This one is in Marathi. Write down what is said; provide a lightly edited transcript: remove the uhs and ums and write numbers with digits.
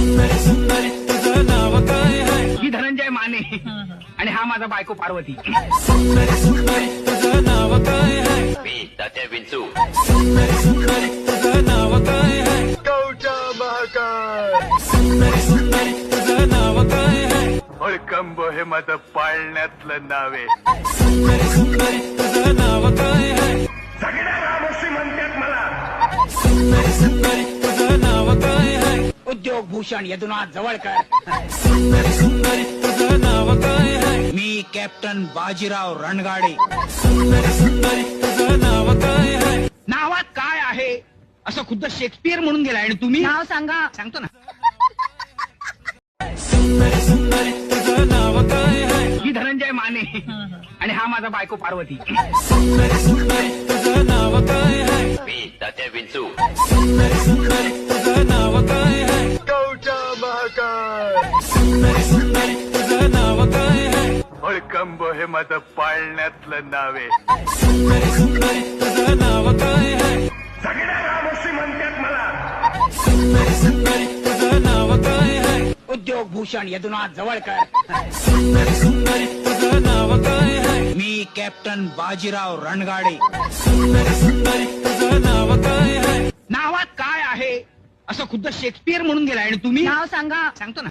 सुंदरी सुंदरी तुझं नाव काय आहे? मी धनंजय माने आणि हा माझा बायको पार्वती. सुंदरी सुंदरी तुझं नाव काय आहे? मी तात्या विंचू. सुंदरी सुंदरी तुझं नाव काय आहे? कवचा महाकाळ. सुंदरी सुंदरी तुझं नाव काय आहे? हळकंब हे माझं पाळण्यातलं नाव आहे. सुंदरी सुंदरी तुझं नाव काय आहे? सगळ्या रामोशी म्हणतात मला. सुंदरी सुंदरी तुझं नाव काय आहे? उद्योग भूषण यदुनाथ जवळकर. सुंदरी सुंदरी तुझं नाव काय आहे? मी कॅप्टन बाजीराव रणगाडे. सुंदरी सुंदरी तुझं नाव काय आहे? नावात काय आहे असं खुद्द शेक्सपियर म्हणून गेलाय आणि तुम्ही नाव सांगा. सांगतो ना. सुंदरी सुंदरी तुझं नाव काय आहे? मी धनंजय माने आणि हा माझा बायको पार्वती. सुंदरी सुंदरी तुझं नाव काय आहे? मी तात्या विंचू. सुंदरी सुंदरी तुझं नाव काय आहे? कवचा महाकाळ. सुंदरी सुंदरी तुझं नाव काय आहे? हळकंब हे माझं पाळण्यातलं नाव आहे. सुंदरी सुंदरी तुझं नाव काय आहे? सगळ्या रामोशी म्हणतात मला. सुंदरी सुंदरी तुझं नाव काय आहे? उद्योग भूषण यदुनाथ जवळकर. सुंदरी सुंदरी तुझं नाव काय आहे? मी कॅप्टन बाजीराव रणगाडे. सुंदरी सुंदरी तुझं नाव काय आहे? नावात काय आहे असं खुद्द शेक्सपियर म्हणून गेलाय आणि तुम्ही नाव सांगा. सांगतो ना.